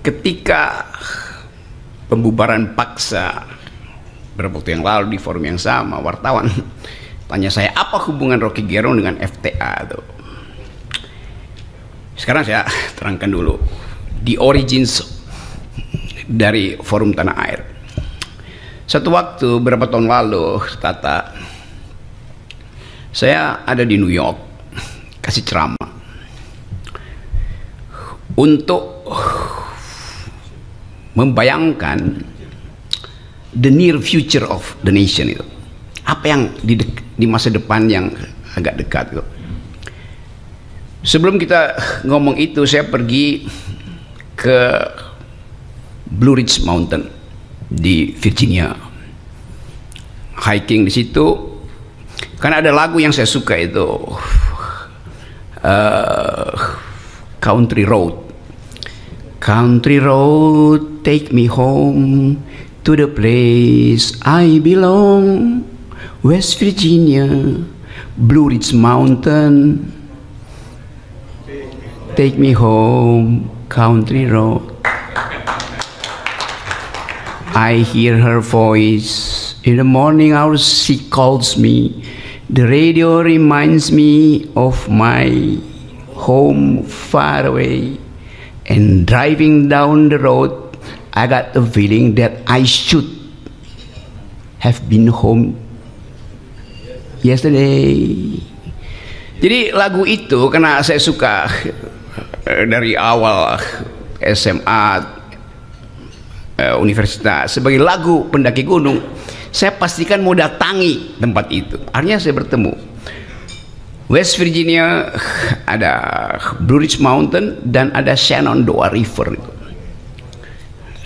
ketika pembubaran paksa beberapa waktu yang lalu di forum yang sama, wartawan tanya saya apa hubungan Rocky Gerung dengan FTA tuh. Sekarang saya terangkan dulu the origins dari forum Tanah Air. Satu waktu beberapa tahun lalu, Tata, saya ada di New York kasih ceramah untuk membayangkan the near future of the nation itu. Apa yang di masa depan yang agak dekat itu. Sebelum kita ngomong itu, saya pergi ke Blue Ridge Mountain di Virginia, hiking di situ. Karena ada lagu yang saya suka itu, Country Road. Country road, take me home to the place I belong, West Virginia, Blue Ridge Mountain. Take me home, country road. I hear her voice in the morning hours. She calls me. The radio reminds me of my home far away. And driving down the road, I got the feeling that I should have been home yesterday. Jadi lagu itu karena saya suka dari awal SMA, universitas, sebagai lagu pendaki gunung, saya pastikan mau datangi tempat itu. Akhirnya saya bertemu West Virginia, ada Blue Ridge Mountain, dan ada Shenandoah River itu.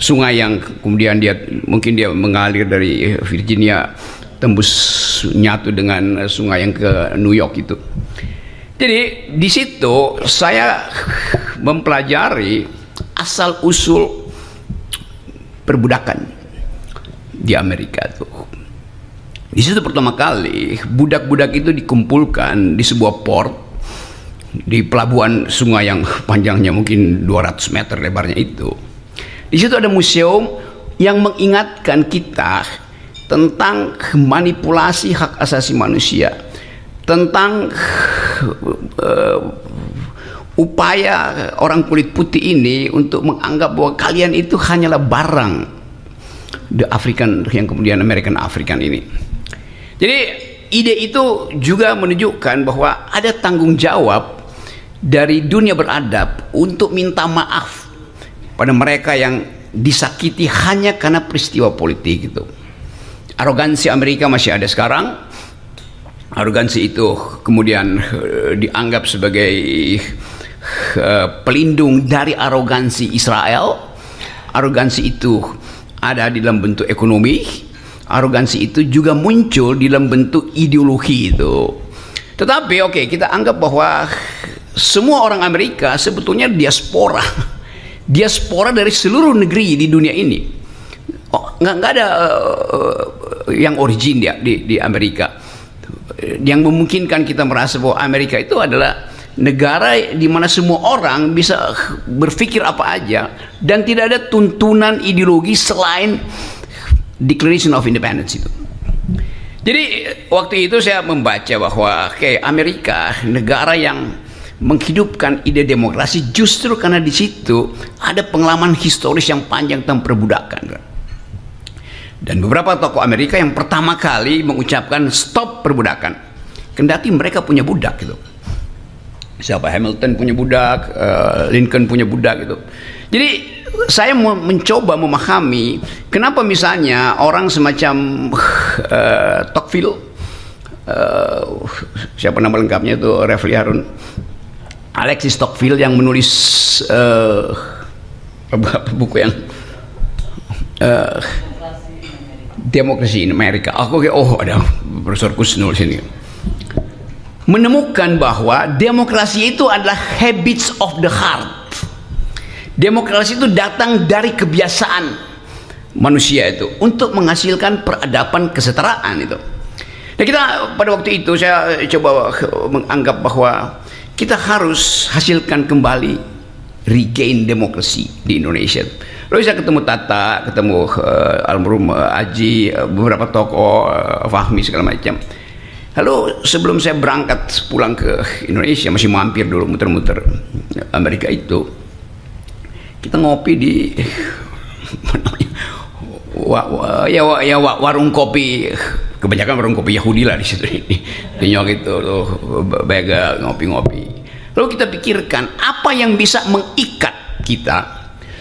Sungai yang kemudian mungkin dia mengalir dari Virginia tembus nyatu dengan sungai yang ke New York itu. Jadi di situ saya mempelajari asal usul perbudakan di Amerika tuh. Di situ pertama kali budak-budak itu dikumpulkan di sebuah port di pelabuhan sungai yang panjangnya mungkin 200 meter lebarnya itu. Di situ ada museum yang mengingatkan kita tentang manipulasi hak asasi manusia, tentang upaya orang kulit putih ini untuk menganggap bahwa kalian itu hanyalah barang the African, yang kemudian American African ini. Jadi ide itu juga menunjukkan bahwa ada tanggung jawab dari dunia beradab untuk minta maaf pada mereka yang disakiti hanya karena peristiwa politik itu. Arogansi Amerika masih ada sekarang. Arogansi itu kemudian dianggap sebagai pelindung dari arogansi Israel. Arogansi itu ada di dalam bentuk ekonomi. Arogansi itu juga muncul di dalam bentuk ideologi itu. Tetapi oke, kita anggap bahwa semua orang Amerika sebetulnya diaspora. Diaspora dari seluruh negeri di dunia ini. Nggak ada yang origin di Amerika. Yang memungkinkan kita merasa bahwa Amerika itu adalah negara di mana semua orang bisa berpikir apa aja dan tidak ada tuntunan ideologi selain Declaration of Independence itu. Jadi waktu itu saya membaca bahwa Amerika, negara yang menghidupkan ide demokrasi, justru karena di situ ada pengalaman historis yang panjang tentang perbudakan. Dan beberapa tokoh Amerika yang pertama kali mengucapkan stop perbudakan, kendati mereka punya budak gitu. Siapa? Hamilton punya budak, Lincoln punya budak gitu. Jadi saya mencoba memahami kenapa misalnya orang semacam Tocqueville, siapa nama lengkapnya itu, Refli Harun, Alexis Tocqueville yang menulis buku yang Demokrasi in Amerika. Ada Profesor Kusnul sini. Menemukan bahwa demokrasi itu adalah habits of the heart. Demokrasi itu datang dari kebiasaan manusia itu untuk menghasilkan peradaban kesetaraan itu. Nah, kita pada waktu itu saya coba menganggap bahwa kita harus hasilkan kembali regain demokrasi di Indonesia. Lalu saya ketemu Tata, ketemu almarhum Aji, beberapa tokoh, Fahmi segala macam. Lalu sebelum saya berangkat pulang ke Indonesia, masih mampir dulu muter-muter Amerika itu, kita ngopi di warung kopi, kebanyakan warung kopi Yahudi lah di situ, di New York itu tuh, bagel, ngopi-ngopi. Lalu kita pikirkan apa yang bisa mengikat kita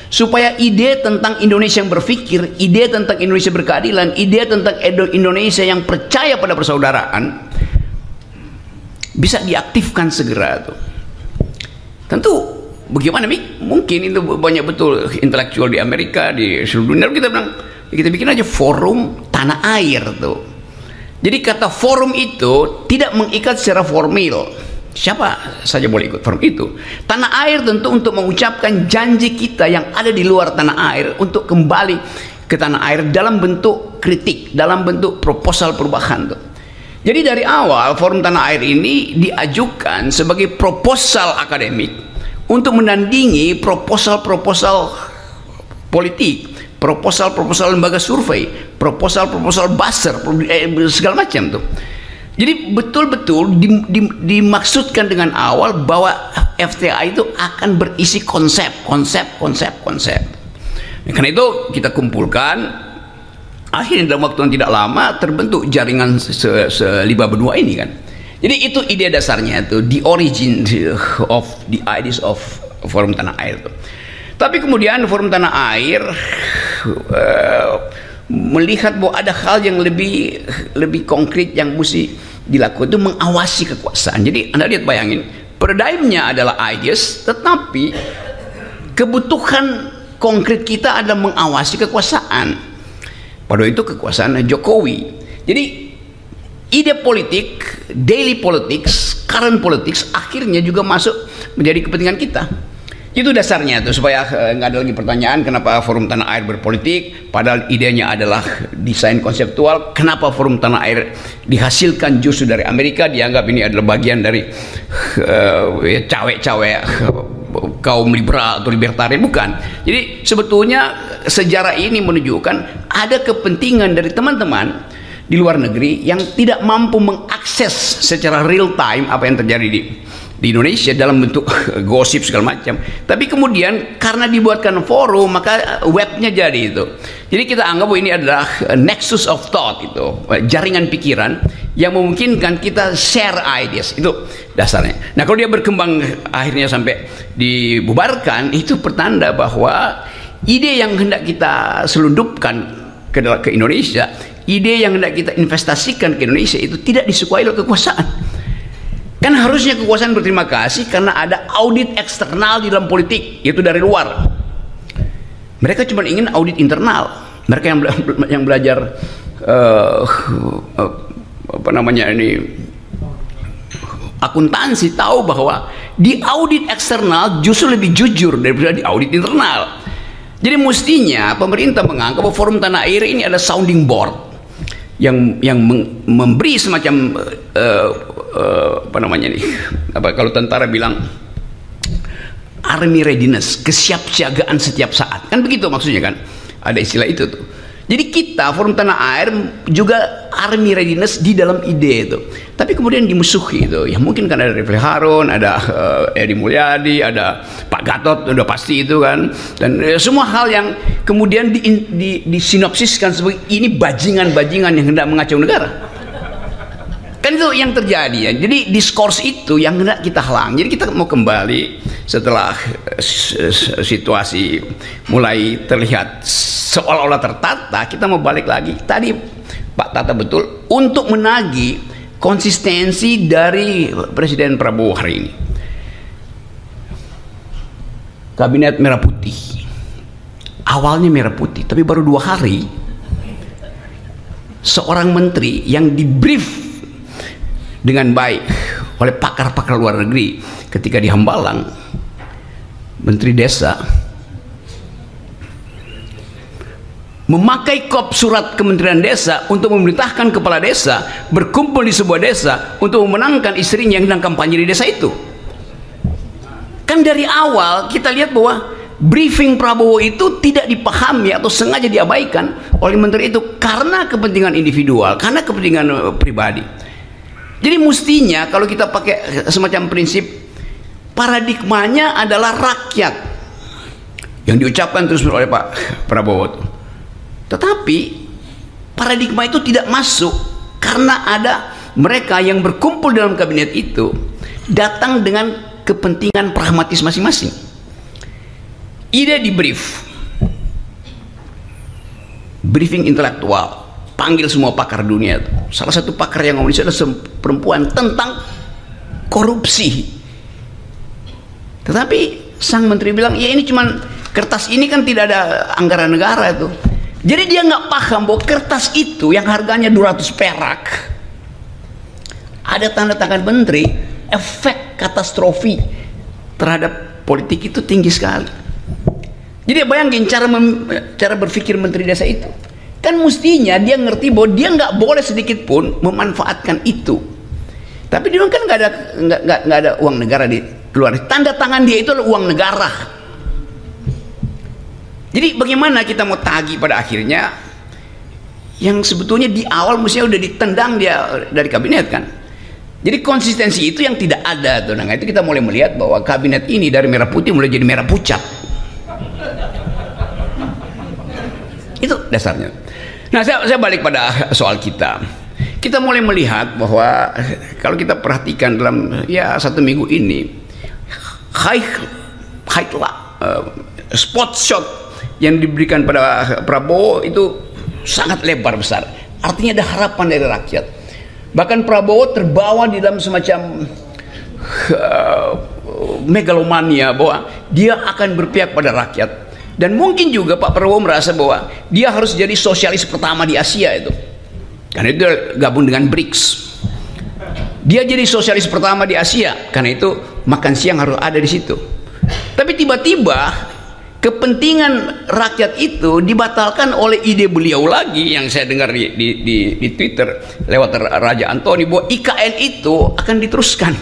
supaya ide tentang Indonesia yang berpikir, ide tentang Indonesia berkeadilan, ide tentang Indonesia yang percaya pada persaudaraan bisa diaktifkan segera tuh. Tentu bagaimana mungkin itu banyak betul intelektual di Amerika, di seluruh dunia. Kita bilang, kita bikin aja forum tanah air tuh. Jadi kata forum itu tidak mengikat secara formal. Siapa saja boleh ikut forum itu. Tanah air tentu untuk mengucapkan janji kita yang ada di luar tanah air untuk kembali ke tanah air dalam bentuk kritik, dalam bentuk proposal perubahan tuh. Jadi dari awal forum tanah air ini diajukan sebagai proposal akademik untuk menandingi proposal-proposal politik, proposal-proposal lembaga survei, proposal-proposal buzzer, segala macam tuh. Jadi betul-betul dimaksudkan dengan awal bahwa FTA itu akan berisi konsep. Karena itu kita kumpulkan, akhirnya dalam waktu yang tidak lama terbentuk jaringan selima benua ini kan. Jadi itu ide dasarnya itu, the origin of the ideas of Forum Tanah Air itu. Tapi kemudian Forum Tanah Air melihat bahwa ada hal yang lebih konkret yang mesti dilakukan, itu mengawasi kekuasaan. Jadi Anda lihat, bayangin, paradigmnya adalah ideas, tetapi kebutuhan konkret kita adalah mengawasi kekuasaan. Pada itu kekuasaan Jokowi. Jadi ide politik, daily politics, current politics akhirnya juga masuk menjadi kepentingan kita. Itu dasarnya tuh, supaya nggak ada lagi pertanyaan kenapa Forum Tanah Air berpolitik, padahal idenya adalah desain konseptual. Kenapa Forum Tanah Air dihasilkan justru dari Amerika, dianggap ini adalah bagian dari cawe-cawe kaum liberal atau libertarian, bukan. Jadi sebetulnya sejarah ini menunjukkan ada kepentingan dari teman-teman di luar negeri yang tidak mampu mengakses secara real time apa yang terjadi di Indonesia dalam bentuk gosip segala macam. Tapi kemudian karena dibuatkan forum, maka webnya jadi itu. Jadi kita anggap bahwa ini adalah nexus of thought, itu jaringan pikiran yang memungkinkan kita share ideas. Itu dasarnya. Nah, kalau dia berkembang akhirnya sampai dibubarkan, itu pertanda bahwa ide yang hendak kita selundupkan ke Indonesia, ide yang hendak kita investasikan ke Indonesia itu tidak disukai oleh kekuasaan. Kan harusnya kekuasaan berterima kasih karena ada audit eksternal di dalam politik, yaitu dari luar. Mereka cuma ingin audit internal. Mereka yang belajar apa namanya ini, akuntansi, tahu bahwa di audit eksternal justru lebih jujur daripada di audit internal. Jadi mestinya pemerintah menganggap bahwa Forum Tanah Air ini adalah sounding board yang memberi semacam apa namanya nih, apa kalau tentara bilang army readiness, kesiapsiagaan setiap saat, kan begitu maksudnya kan, ada istilah itu tuh. Jadi kita Forum Tanah Air juga army readiness di dalam ide itu, tapi kemudian dimusuhi itu. Ya mungkin kan ada Refli Harun, ada Edi Mulyadi, ada Pak Gatot, udah pasti itu kan, dan semua hal yang kemudian disinopsiskan sebagai ini bajingan-bajingan yang hendak mengacau negara. Kan itu yang terjadi ya. Jadi diskurs itu yang hendak kita halang. Jadi kita mau kembali setelah situasi mulai terlihat seolah-olah tertata, kita mau balik lagi. Tadi Pak Tata betul untuk menagih konsistensi dari Presiden Prabowo hari ini. Kabinet merah putih. Awalnya merah putih, tapi baru 2 hari seorang menteri yang dibrief dengan baik oleh pakar-pakar luar negeri ketika di Hambalang, Menteri Desa memakai kop surat Kementerian Desa untuk memerintahkan kepala desa berkumpul di sebuah desa untuk memenangkan istrinya yang sedang kampanye di desa itu. Kan Kan dari awal kita lihat bahwa briefing Prabowo itu tidak dipahami atau sengaja diabaikan oleh menteri itu karena kepentingan individual, karena kepentingan pribadi. Jadi mestinya kalau kita pakai semacam prinsip, paradigmanya adalah rakyat yang diucapkan terus oleh Pak Prabowo. Tetapi paradigma itu tidak masuk karena ada mereka yang berkumpul dalam kabinet itu datang dengan kepentingan pragmatis masing-masing. Ide di briefing intelektual, panggil semua pakar dunia. Salah satu pakar yang ngomong itu adalah perempuan tentang korupsi. Tetapi sang menteri bilang, ya ini cuman kertas ini kan tidak ada anggaran negara itu. Jadi dia nggak paham bahwa kertas itu yang harganya 200 perak ada tanda tangan menteri, efek katastrofi terhadap politik itu tinggi sekali. Jadi bayangin cara berpikir menteri desa itu. Kan mestinya dia ngerti bahwa dia nggak boleh sedikit pun memanfaatkan itu. Tapi dia kan nggak ada uang negara di luar. Tanda tangan dia itu adalah uang negara. Jadi bagaimana kita mau tagih pada akhirnya yang sebetulnya di awal mestinya udah ditendang dia dari kabinet kan. Jadi konsistensi itu yang tidak ada tuh. Nah itu kita mulai melihat bahwa kabinet ini dari merah putih mulai jadi merah pucat. Itu dasarnya. Nah saya balik pada soal kita. Kita mulai melihat bahwa kalau kita perhatikan dalam ya 1 minggu ini spot shot yang diberikan pada Prabowo itu sangat lebar besar. Artinya ada harapan dari rakyat. Bahkan Prabowo terbawa di dalam semacam megalomania bahwa dia akan berpihak pada rakyat. Dan mungkin juga Pak Prabowo merasa bahwa dia harus jadi sosialis pertama di Asia itu. Karena itu gabung dengan BRICS. Dia jadi sosialis pertama di Asia. Karena itu makan siang harus ada di situ. Tapi tiba-tiba kepentingan rakyat itu dibatalkan oleh ide beliau lagi yang saya dengar di Twitter lewat Raja Antoni bahwa IKN itu akan diteruskan.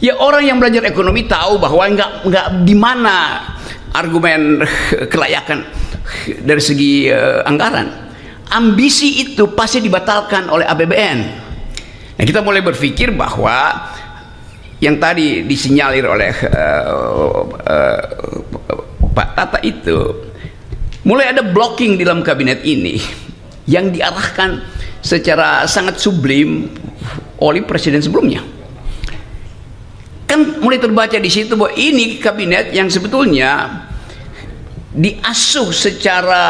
Ya orang yang belajar ekonomi tahu bahwa nggak di mana argumen kelayakan dari segi anggaran. Ambisi itu pasti dibatalkan oleh APBN. Nah kita mulai berpikir bahwa yang tadi disinyalir oleh Pak Tata itu mulai ada blocking di dalam kabinet ini yang diarahkan secara sangat sublim oleh presiden sebelumnya. Kan mulai terbaca di situ bahwa ini kabinet yang sebetulnya diasuh secara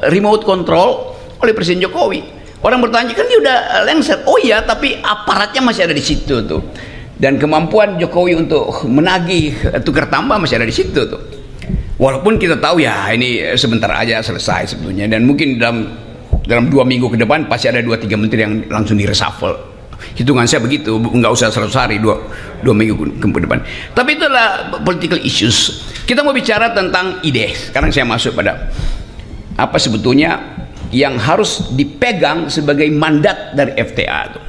remote control oleh Presiden Jokowi. Orang bertanya kan dia udah lengser. Oh iya, tapi aparatnya masih ada di situ tuh. Dan kemampuan Jokowi untuk menagih tukar tambah masih ada di situ tuh. Walaupun kita tahu ya ini sebentar aja selesai sebetulnya, dan mungkin dalam 2 minggu ke depan pasti ada 2-3 menteri yang langsung di-reshuffle. Hitungan saya begitu, nggak usah 100 hari, 2 minggu ke depan. Tapi itulah political issues. Kita mau bicara tentang ide. Sekarang saya masuk pada apa sebetulnya yang harus dipegang sebagai mandat dari FTA tuh.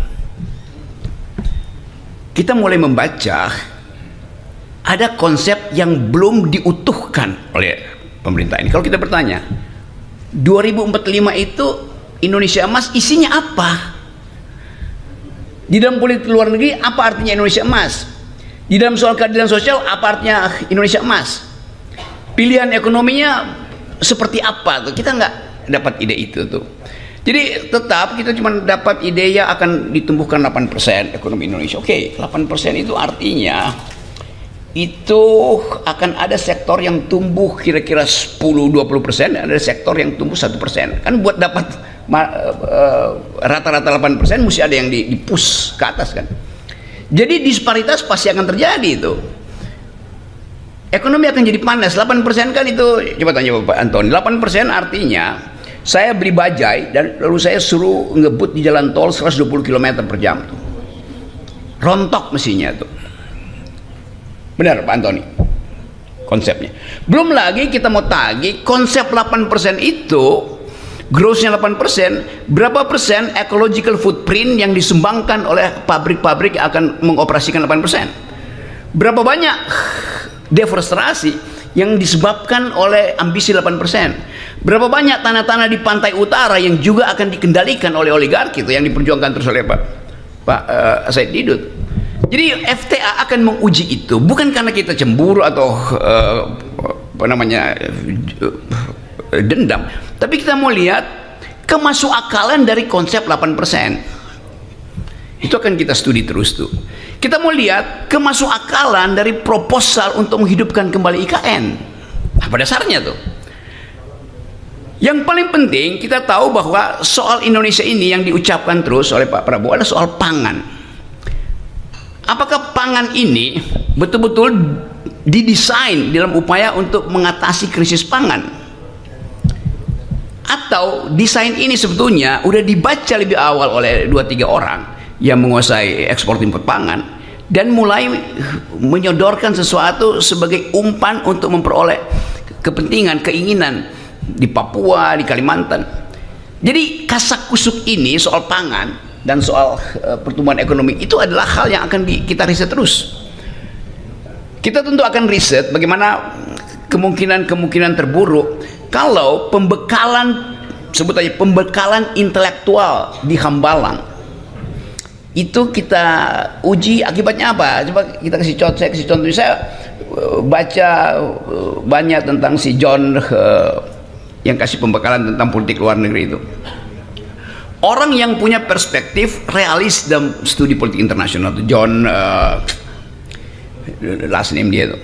Kita mulai membaca ada konsep yang belum diutuhkan oleh pemerintah ini. Kalau kita bertanya 2045 itu Indonesia Emas isinya apa? Di dalam politik luar negeri apa artinya Indonesia Emas? Di dalam soal keadilan sosial apa artinya Indonesia Emas? Pilihan ekonominya seperti apa tuh? Kita nggak dapat ide itu tuh. Jadi tetap kita cuma dapat ide ya akan ditumbuhkan 8% ekonomi Indonesia. Oke, 8% itu artinya itu akan ada sektor yang tumbuh kira-kira 10-20%, ada sektor yang tumbuh 1%. Kan buat dapat rata-rata 8% mesti ada yang di-push ke atas kan. Jadi disparitas pasti akan terjadi itu. Ekonomi akan jadi panas. 8% kan itu, coba tanya Bapak Antoni, 8% artinya saya beli bajai dan lalu saya suruh ngebut di jalan tol 120 km per jam tuh. Rontok mesinnya tuh. Benar Pak Antoni konsepnya. Belum lagi kita mau tagih konsep 8% itu, grossnya 8%, berapa persen ecological footprint yang disumbangkan oleh pabrik-pabrik yang akan mengoperasikan 8%. Berapa banyak deforestasi yang disebabkan oleh ambisi 8%. Berapa banyak tanah-tanah di pantai utara yang juga akan dikendalikan oleh oligarki itu yang diperjuangkan terus oleh Pak Said Didut. Jadi FTA akan menguji itu bukan karena kita cemburu atau dendam, tapi kita mau lihat kemasukakalan dari konsep 8%. Itu akan kita studi terus tuh. Kita mau lihat kemasukakalan dari proposal untuk menghidupkan kembali IKN. Apa dasarnya tuh? Yang paling penting kita tahu bahwa soal Indonesia ini yang diucapkan terus oleh Pak Prabowo adalah soal pangan. Apakah pangan ini betul-betul didesain dalam upaya untuk mengatasi krisis pangan? Atau desain ini sebetulnya udah dibaca lebih awal oleh 2-3 orang yang menguasai ekspor impor pangan dan mulai menyodorkan sesuatu sebagai umpan untuk memperoleh kepentingan, keinginan di Papua, di Kalimantan. Jadi kasak-kusuk ini soal pangan dan soal pertumbuhan ekonomi itu adalah hal yang akan kita riset terus. Kita tentu akan riset bagaimana kemungkinan terburuk kalau pembekalan, sebut aja pembekalan intelektual di Hambalang itu kita uji akibatnya apa. Coba kita saya kasih contoh. Saya baca banyak tentang si John yang kasih pembekalan tentang politik luar negeri itu. Orang yang punya perspektif realis dalam studi politik internasional itu John last name dia itu.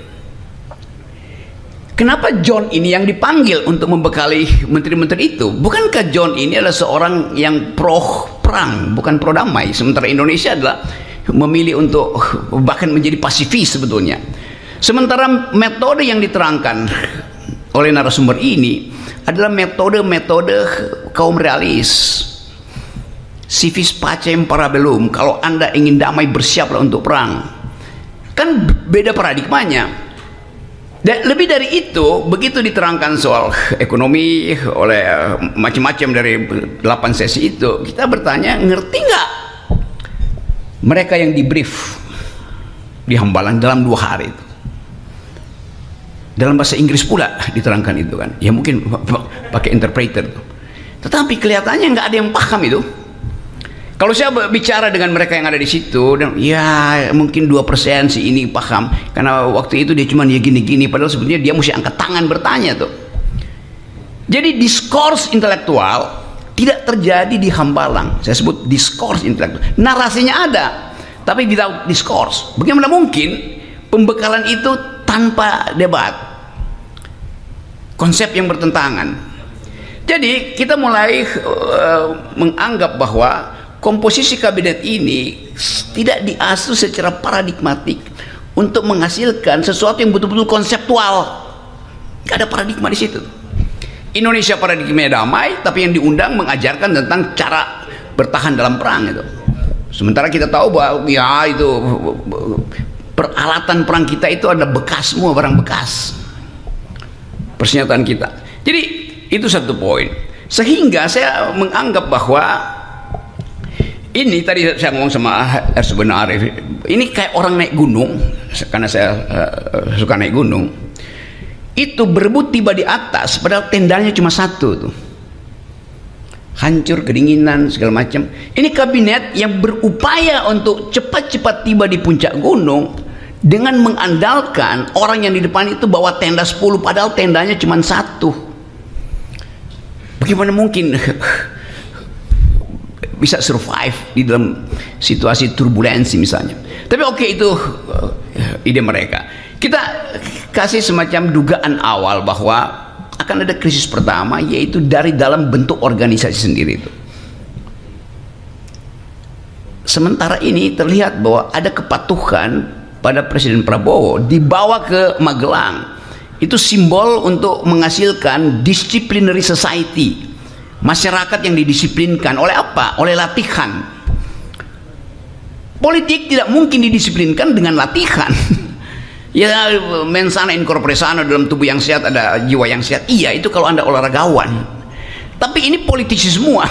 Kenapa John ini yang dipanggil untuk membekali menteri-menteri itu? Bukankah John ini adalah seorang yang pro perang, bukan pro damai, sementara Indonesia adalah memilih untuk bahkan menjadi pasifis sebetulnya. Sementara metode yang diterangkan oleh narasumber ini adalah metode-metode kaum realis. Civis pacem para bellum, kalau Anda ingin damai bersiaplah untuk perang. Kan beda paradigmanya. Dan lebih dari itu, begitu diterangkan soal ekonomi oleh macam-macam dari 8 sesi itu, kita bertanya, ngerti nggak mereka yang di brief di Hambalang dalam 2 hari itu? Dalam bahasa Inggris pula diterangkan itu kan, ya mungkin pakai interpreter tuh. Tetapi kelihatannya nggak ada yang paham itu. Kalau saya bicara dengan mereka yang ada di situ, dan ya mungkin 2% si ini paham, karena waktu itu dia cuma ya gini-gini, padahal sebetulnya dia mesti angkat tangan bertanya tuh. Jadi diskurs intelektual tidak terjadi di Hambalang. Saya sebut diskurs intelektual. Narasinya ada, tapi without diskurs. Bagaimana mungkin pembekalan itu tanpa debat? Konsep yang bertentangan. Jadi kita mulai menganggap bahwa komposisi kabinet ini tidak diasuh secara paradigmatik untuk menghasilkan sesuatu yang betul-betul konseptual. Gak ada paradigma di situ. Indonesia paradigmanya damai, tapi yang diundang mengajarkan tentang cara bertahan dalam perang itu. Sementara kita tahu bahwa ya itu peralatan perang kita itu ada bekas, semua barang bekas persenjataan kita. Jadi itu satu poin. Sehingga saya menganggap bahwa ini tadi saya ngomong sama Ersben Arif, ini kayak orang naik gunung, karena saya suka naik gunung. Itu berebut tiba di atas, padahal tendanya cuma satu tuh. Hancur, kedinginan, segala macam. Ini kabinet yang berupaya untuk cepat-cepat tiba di puncak gunung dengan mengandalkan orang yang di depan itu bawa tenda 10, padahal tendanya cuma satu. Bagaimana mungkin bisa survive di dalam situasi turbulensi misalnya? Tapi oke, itu ide mereka. Kita kasih semacam dugaan awal bahwa akan ada krisis pertama, yaitu dari dalam bentuk organisasi sendiri itu. Sementara ini terlihat bahwa ada kepatuhan pada Presiden Prabowo dibawa ke Magelang. Itu simbol untuk menghasilkan disciplinary society. Masyarakat yang didisiplinkan oleh apa? Oleh latihan. Politik tidak mungkin didisiplinkan dengan latihan. Ya, mens sana in corpore sano, dalam tubuh yang sehat ada jiwa yang sehat. Iya, itu kalau Anda olahragawan. Tapi ini politisi semua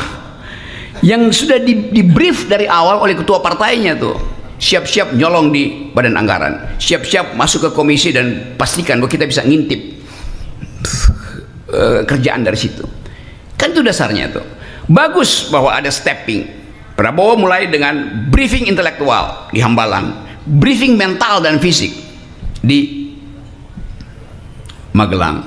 yang sudah di brief dari awal oleh ketua partainya tuh. siap-siap nyolong di badan anggaran, siap-siap masuk ke komisi dan pastikan bahwa kita bisa ngintip kerjaan dari situ. Kan itu dasarnya tuh. Bagus bahwa ada stepping. Prabowo mulai dengan briefing intelektual di Hambalang, briefing mental dan fisik di Magelang.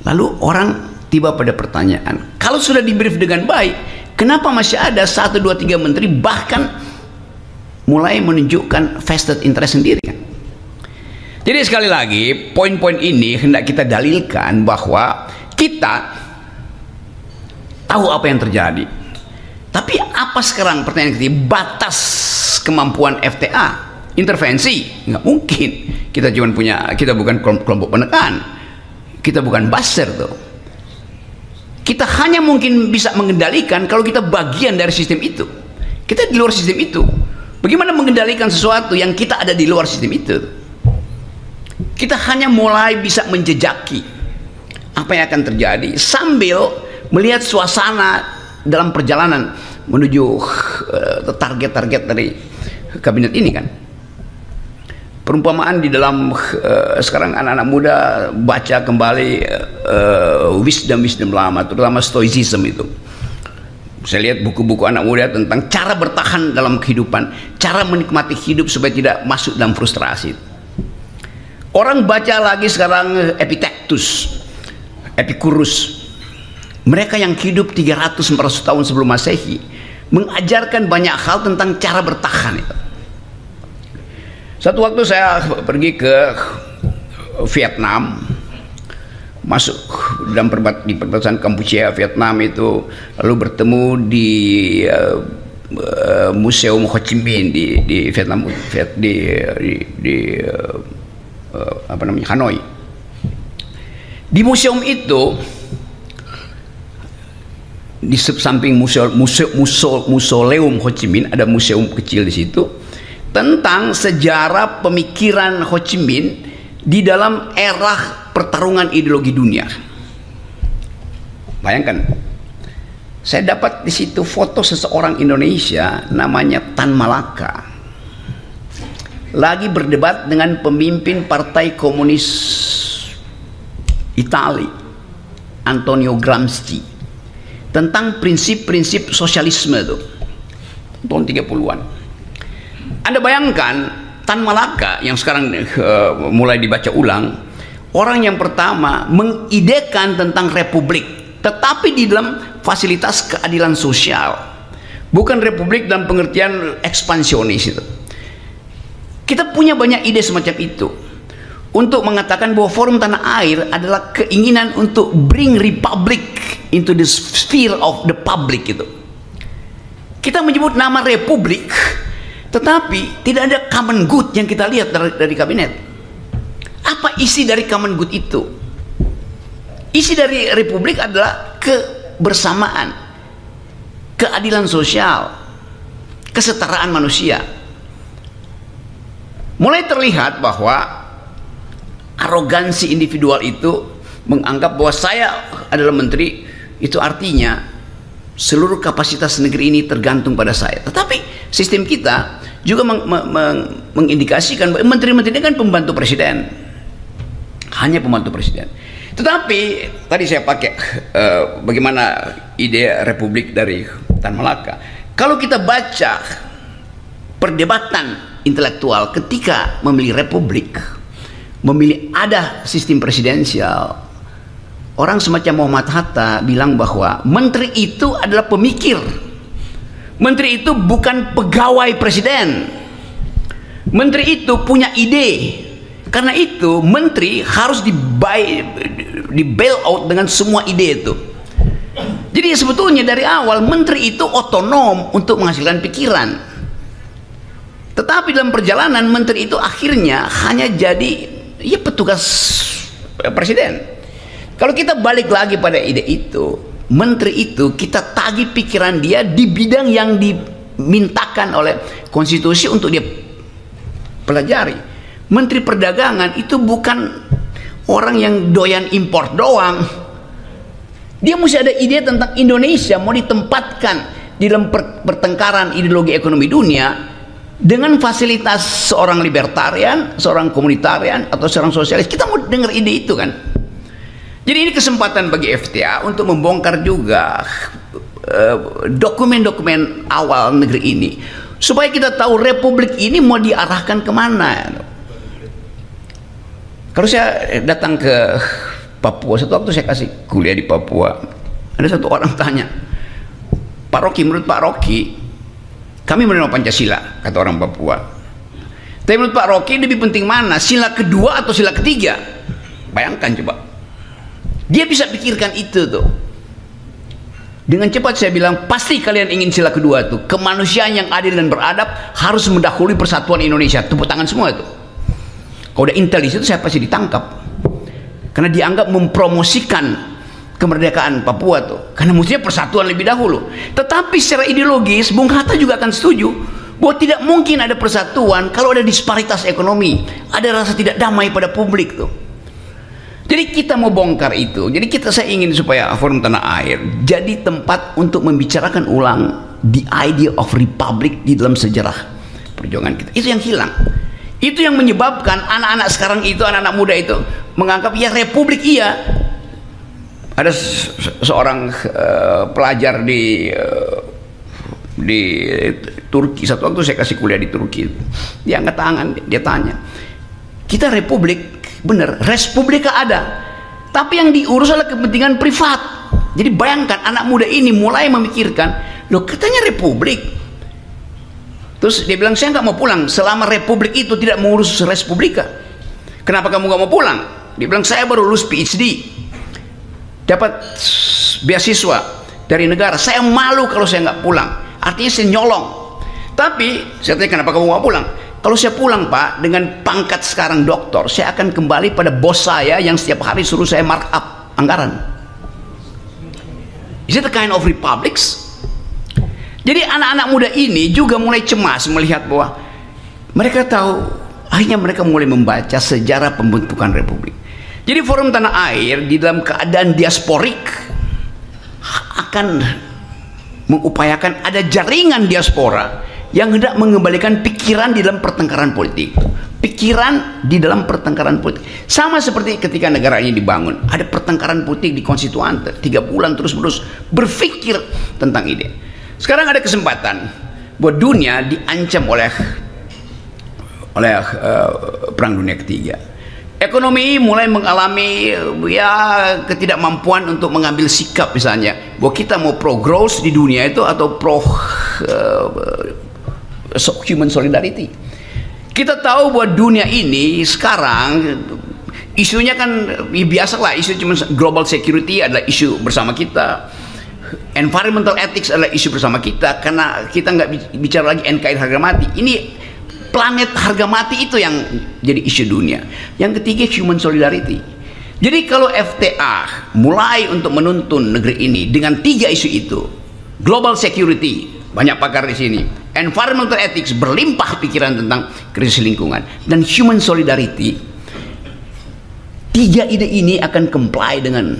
Lalu orang tiba pada pertanyaan, kalau sudah di brief dengan baik, kenapa masih ada 1, 2, 3 menteri bahkan mulai menunjukkan vested interest sendiri kan? Jadi sekali lagi, poin-poin ini hendak kita dalilkan bahwa kita tahu apa yang terjadi. Tapi apa sekarang pertanyaan kita? Batas kemampuan FTA, intervensi, nggak mungkin. Kita bukan kelompok penekan, kita bukan buzzer tuh. Kita hanya mungkin bisa mengendalikan kalau kita bagian dari sistem itu. Kita di luar sistem itu. Bagaimana mengendalikan sesuatu yang kita ada di luar sistem itu? Kita hanya mulai bisa menjejaki apa yang akan terjadi sambil melihat suasana dalam perjalanan menuju target-target dari kabinet ini kan. Perumpamaan di dalam sekarang anak-anak muda baca kembali wisdom lama, terutama stoicism itu. Saya lihat buku-buku anak muda tentang cara bertahan dalam kehidupan, cara menikmati hidup supaya tidak masuk dalam frustrasi. Orang baca lagi sekarang Epicurus. Mereka yang hidup 300-400 tahun sebelum Masehi mengajarkan banyak hal tentang cara bertahan itu. Satu waktu saya pergi ke Vietnam, masuk dalam di perbatasan Kampuchea Vietnam itu, lalu bertemu di Museum Ho Chi Minh di Vietnam, Hanoi. Di museum itu, di samping museum Ho Chi Minh ada museum kecil di situ tentang sejarah pemikiran Ho Chi Minh di dalam era pertarungan ideologi dunia. Bayangkan, saya dapat di situ foto seseorang Indonesia namanya Tan Malaka lagi berdebat dengan pemimpin Partai Komunis Italia Antonio Gramsci tentang prinsip-prinsip sosialisme itu tahun 30-an. Anda bayangkan Tan Malaka yang sekarang mulai dibaca ulang, orang yang pertama mengidekan tentang republik, tetapi di dalam fasilitas keadilan sosial, bukan republik dalam pengertian ekspansionis itu. Kita punya banyak ide semacam itu untuk mengatakan bahwa Forum Tanah Air adalah keinginan untuk bring republic into the sphere of the public itu. Kita menyebut nama republik, tetapi tidak ada common good yang kita lihat dari kabinet. Apa isi dari common good itu? Isi dari republik adalah kebersamaan, keadilan sosial, kesetaraan manusia. Mulai terlihat bahwa arogansi individual itu menganggap bahwa saya adalah menteri, itu artinya seluruh kapasitas negeri ini tergantung pada saya. Tetapi sistem kita juga mengindikasikan bahwa menteri-menteri ini kan pembantu presiden, hanya pembantu presiden. Tetapi tadi saya pakai bagaimana ide republik dari Tan Malaka. Kalau kita baca perdebatan intelektual ketika memilih republik, memilih ada sistem presidensial, orang semacam Muhammad Hatta bilang bahwa menteri itu adalah pemikir. Menteri itu bukan pegawai presiden. Menteri itu punya ide. Karena itu menteri harus di bail out dengan semua ide itu. Jadi sebetulnya dari awal menteri itu otonom untuk menghasilkan pikiran. Tetapi dalam perjalanan menteri itu akhirnya hanya jadi petugas presiden. Kalau kita balik lagi pada ide itu, menteri itu kita tagih pikiran dia di bidang yang dimintakan oleh konstitusi untuk dia pelajari. Menteri perdagangan itu bukan orang yang doyan impor doang. Dia mesti ada ide tentang Indonesia mau ditempatkan di dalam pertengkaran ideologi ekonomi dunia. dengan fasilitas seorang libertarian, seorang komunitarian, atau seorang sosialis, kita mau dengar ide itu kan. Jadi ini kesempatan bagi FTA untuk membongkar juga dokumen-dokumen awal negeri ini, supaya kita tahu republik ini mau diarahkan kemana. Kalau saya datang ke Papua, satu waktu saya kasih kuliah di Papua, ada satu orang tanya, Pak Rocky, menurut Pak Rocky, kami menerima Pancasila, kata orang Papua. Tapi menurut Pak Rocky lebih penting mana, sila kedua atau sila ketiga? Bayangkan coba. Dia bisa pikirkan itu tuh. Dengan cepat saya bilang, pasti kalian ingin sila kedua tuh. Kemanusiaan yang adil dan beradab harus mendahului persatuan Indonesia. Tepuk tangan semua itu. Kalau udah intel di situ, saya pasti ditangkap. Karena dianggap mempromosikan kemerdekaan Papua tuh. Karena mestinya persatuan lebih dahulu. Tetapi secara ideologis, Bung Hatta juga akan setuju bahwa tidak mungkin ada persatuan kalau ada disparitas ekonomi, ada rasa tidak damai pada publik tuh. Jadi kita mau bongkar itu. Jadi saya ingin supaya Forum Tanah Air jadi tempat untuk membicarakan ulang the idea of republic di dalam sejarah perjuangan kita. Itu yang hilang. Itu yang menyebabkan anak-anak sekarang itu, anak-anak muda itu menganggap ya republik iya. Ada seorang pelajar di Turki, satu waktu saya kasih kuliah di Turki, dia angkat tangan, dia tanya, kita republik bener, respublika ada, tapi yang diurus adalah kepentingan privat. Jadi bayangkan anak muda ini mulai memikirkan, loh katanya republik, terus dia bilang saya nggak mau pulang selama republik itu tidak mengurus respublika. Kenapa kamu nggak mau pulang? Dia bilang saya baru lulus PhD, dapat beasiswa dari negara, saya malu kalau saya nggak pulang, artinya saya nyolong. Tapi saya tanya, kenapa kamu nggak pulang? Kalau saya pulang Pak, dengan pangkat sekarang doktor, saya akan kembali pada bos saya yang setiap hari suruh saya markup anggaran. Is it a kind of republics? Jadi anak-anak muda ini juga mulai cemas melihat bahwa mereka tahu, akhirnya mereka mulai membaca sejarah pembentukan republik. Jadi Forum Tanah Air di dalam keadaan diasporik akan mengupayakan ada jaringan diaspora yang hendak mengembalikan pikiran di dalam pertengkaran politik. Pikiran di dalam pertengkaran politik. Sama seperti ketika negara ini dibangun, ada pertengkaran politik di konstituante, 3 bulan terus-menerus berpikir tentang ide. Sekarang ada kesempatan buat dunia diancam oleh Perang Dunia Ketiga. Ekonomi mulai mengalami ya ketidakmampuan untuk mengambil sikap, misalnya bahwa kita mau pro growth di dunia itu atau pro human solidarity. Kita tahu bahwa dunia ini sekarang isunya kan ya biasalah, isu cuma global security adalah isu bersama kita, environmental ethics adalah isu bersama kita, karena kita nggak bicara lagi NKRI harga mati. Ini planet harga mati itu yang jadi isu dunia. Yang ketiga human solidarity. Jadi kalau FTA mulai untuk menuntun negeri ini dengan 3 isu itu, global security, banyak pakar di sini, environmental ethics, berlimpah pikiran tentang krisis lingkungan, dan human solidarity, 3 ide ini akan comply dengan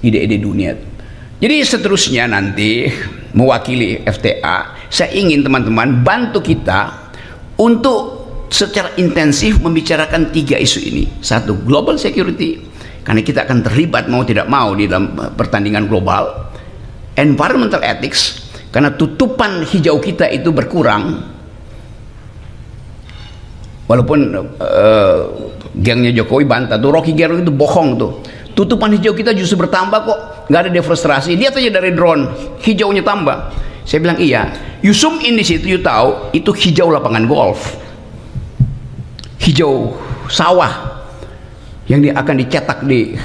ide-ide dunia. Jadi seterusnya nanti mewakili FTA, saya ingin teman-teman bantu kita untuk secara intensif membicarakan 3 isu ini. 1, global security, karena kita akan terlibat mau tidak mau di dalam pertandingan global. Environmental ethics, karena tutupan hijau kita itu berkurang, walaupun gengnya Jokowi bantah tuh, Rocky Gerung itu bohong tuh, tutupan hijau kita justru bertambah kok, nggak ada deforestasi. Lihat aja dari drone, hijaunya tambah. Saya bilang iya, you zoom in di situ, you tahu itu hijau lapangan golf, hijau sawah yang akan dicetak di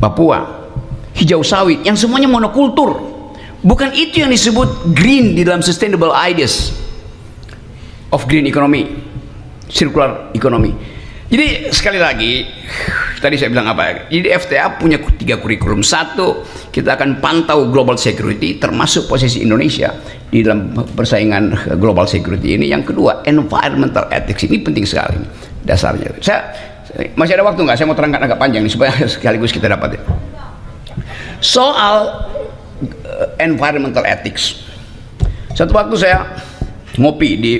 Papua, hijau sawit yang semuanya monokultur. Bukan itu yang disebut green di dalam sustainable ideas of green economy, circular economy. Jadi sekali lagi, tadi saya bilang apa? Jadi FTA punya 3 kurikulum. 1, kita akan pantau global security, termasuk posisi Indonesia di dalam persaingan global security ini. Yang kedua, environmental ethics, ini penting sekali dasarnya. Saya masih ada waktu nggak? Saya mau terangkan agak panjang nih supaya sekaligus kita dapat ya. Soal environmental ethics, satu waktu saya ngopi di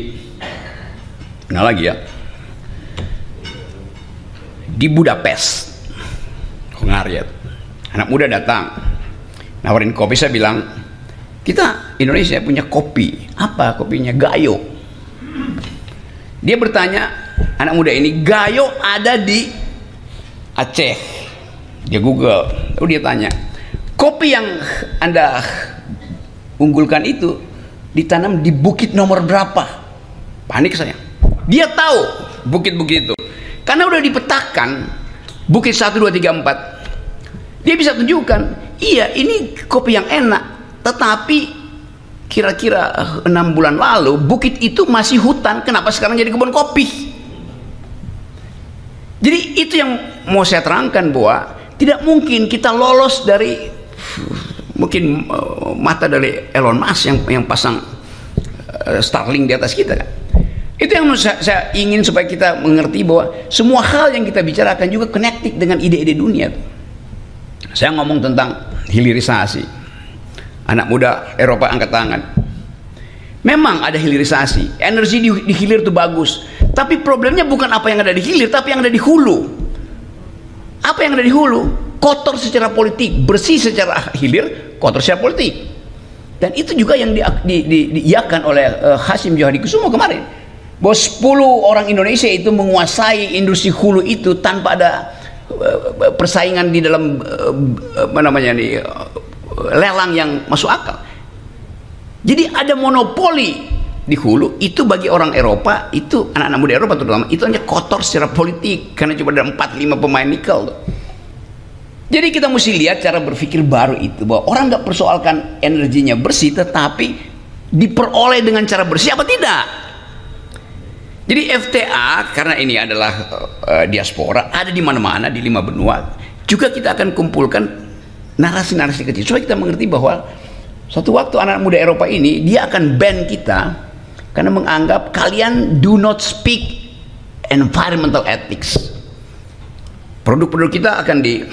Nah lagi ya, di Budapest, Hungaria, anak muda datang, nawarin kopi. Saya bilang, kita Indonesia punya kopi. Apa kopinya? Gayo. Dia bertanya, anak muda ini, Gayo ada di Aceh. Dia Google, lalu dia tanya, kopi yang Anda unggulkan itu ditanam di bukit nomor berapa? Panik saya. Dia tahu bukit-bukit itu karena udah dipetakan bukit 1, 2, 3, 4. Dia bisa tunjukkan, iya ini kopi yang enak, tetapi kira-kira 6 bulan lalu bukit itu masih hutan, kenapa sekarang jadi kebun kopi? Jadi itu yang mau saya terangkan, bahwa tidak mungkin kita lolos dari mungkin mata dari Elon Musk yang pasang Starlink di atas kita kan. Itu yang saya ingin supaya kita mengerti, bahwa semua hal yang kita bicarakan juga connected dengan ide-ide dunia. Saya ngomong tentang hilirisasi. Anak muda Eropa angkat tangan. Memang ada hilirisasi, energi di hilir itu bagus, tapi problemnya bukan apa yang ada di hilir, tapi yang ada di hulu. Apa yang ada di hulu? Kotor secara politik, bersih secara hilir, kotor secara politik. Dan itu juga yang diiyakan oleh Hasyim Johanikusumo kemarin, bahwa 10 orang Indonesia itu menguasai industri hulu itu tanpa ada persaingan di dalam lelang yang masuk akal. Jadi ada monopoli di hulu itu. Bagi orang Eropa itu, anak-anak muda Eropa terutama, itu hanya kotor secara politik karena cuma ada 4-5 pemain nikel. Jadi kita mesti lihat cara berpikir baru itu, bahwa orang nggak persoalkan energinya bersih, tetapi diperoleh dengan cara bersih apa tidak. Jadi FTA, karena ini adalah diaspora, ada di mana-mana di 5 benua. Juga kita akan kumpulkan narasi-narasi kecil supaya kita mengerti bahwa suatu waktu anak muda Eropa ini dia akan ban kita karena menganggap kalian do not speak environmental ethics. Produk-produk kita akan di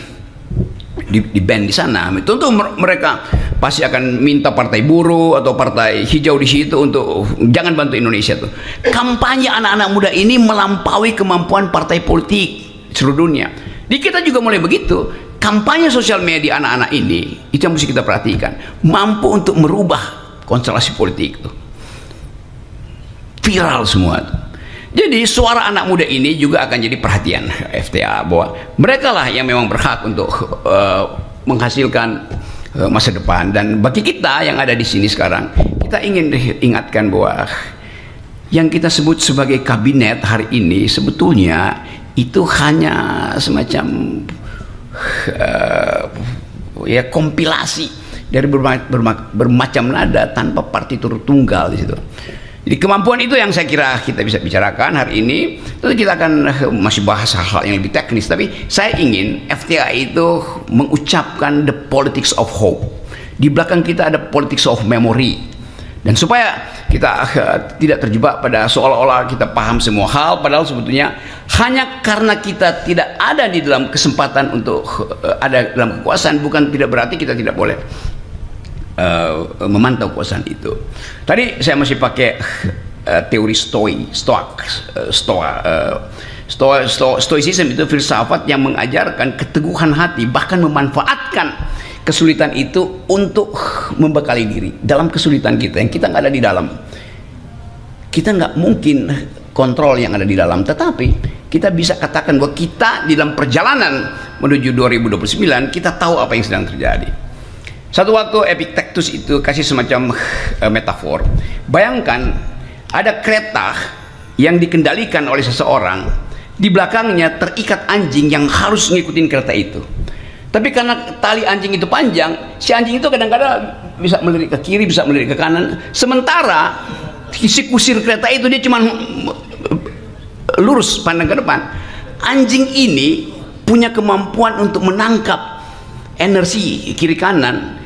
ban di sana. Tentu mereka pasti akan minta partai buruh atau partai hijau di situ untuk jangan bantu Indonesia tuh. Kampanye anak-anak muda ini melampaui kemampuan partai politik seluruh dunia. Di kita juga mulai begitu. Kampanye sosial media anak-anak ini itu yang mesti kita perhatikan, mampu untuk merubah konstelasi politik tuh. Viral semua tuh. Jadi suara anak muda ini juga akan jadi perhatian FTA, bahwa mereka lah yang memang berhak untuk menghasilkan masa depan. Dan bagi kita yang ada di sini sekarang, kita ingin ingatkan bahwa yang kita sebut sebagai kabinet hari ini sebetulnya itu hanya semacam ya kompilasi dari bermacam nada tanpa partitur tunggal di situ. Jadi kemampuan itu yang saya kira kita bisa bicarakan hari ini. Tentu kita akan masih bahas hal-hal yang lebih teknis, tapi saya ingin FTA itu mengucapkan the politics of hope. Di belakang kita ada politics of memory. Dan supaya kita tidak terjebak pada seolah-olah kita paham semua hal, padahal sebetulnya hanya karena kita tidak ada di dalam kesempatan untuk ada dalam kekuasaan, bukan tidak berarti kita tidak boleh memantau kekuasaan itu. Tadi saya masih pakai teori stoicism itu filsafat yang mengajarkan keteguhan hati, bahkan memanfaatkan kesulitan itu untuk membekali diri dalam kesulitan kita yang kita nggak ada di dalam. Kita nggak mungkin kontrol yang ada di dalam, tetapi kita bisa katakan bahwa kita di dalam perjalanan menuju 2029 kita tahu apa yang sedang terjadi. Satu waktu Epictetus itu kasih semacam metafor. Bayangkan ada kereta yang dikendalikan oleh seseorang, di belakangnya terikat anjing yang harus ngikutin kereta itu. Tapi karena tali anjing itu panjang, si anjing itu kadang-kadang bisa melirik ke kiri, bisa melirik ke kanan. Sementara si kusir kereta itu dia cuma lurus pandang ke depan. Anjing ini punya kemampuan untuk menangkap energi kiri kanan,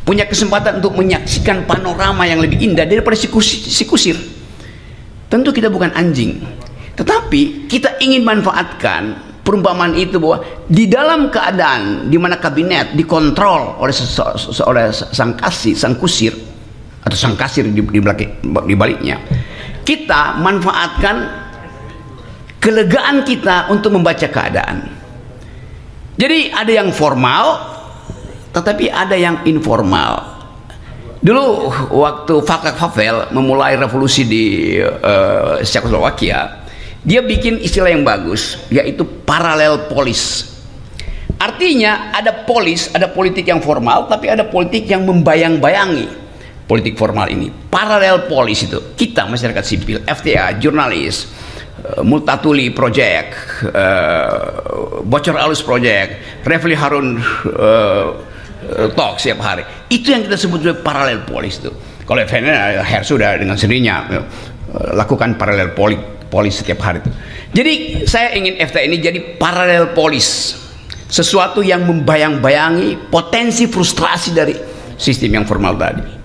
punya kesempatan untuk menyaksikan panorama yang lebih indah daripada si kusir. Tentu kita bukan anjing, tetapi kita ingin manfaatkan perumpamaan itu, bahwa di dalam keadaan di mana kabinet dikontrol oleh sang kusir atau sang kasir di baliknya, kita manfaatkan kelegaan kita untuk membaca keadaan. Jadi ada yang formal, tetapi ada yang informal. Dulu waktu Václav Havel memulai revolusi di Czechoslovakia, dia bikin istilah yang bagus, yaitu paralel polis. Artinya ada polis, ada politik yang formal, tapi ada politik yang membayang-bayangi politik formal ini. Paralel polis itu kita masyarakat sipil, FTA, jurnalis, Multatuli Project, Bocor Alus Project, Refli Harun talk setiap hari. Itu yang kita sebut sebagai paralel polis itu. Kalau Her sudah dengan sendirinya lakukan paralel polis setiap hari itu. Jadi saya ingin FTA ini jadi paralel polis, sesuatu yang membayang-bayangi potensi frustrasi dari sistem yang formal tadi.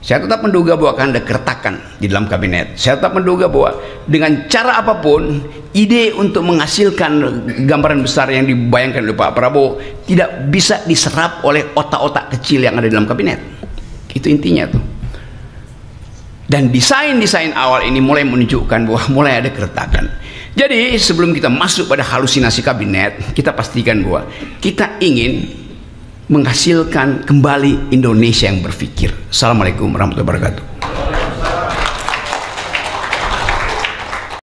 Saya tetap menduga bahwa akan ada keretakan di dalam kabinet. Saya tetap menduga bahwa dengan cara apapun, ide untuk menghasilkan gambaran besar yang dibayangkan oleh Pak Prabowo tidak bisa diserap oleh otak-otak kecil yang ada di dalam kabinet. Itu intinya tuh. Dan desain-desain awal ini mulai menunjukkan bahwa mulai ada keretakan. Jadi sebelum kita masuk pada halusinasi kabinet, kita pastikan bahwa kita ingin menghasilkan kembali Indonesia yang berpikir. Assalamualaikum warahmatullahi wabarakatuh.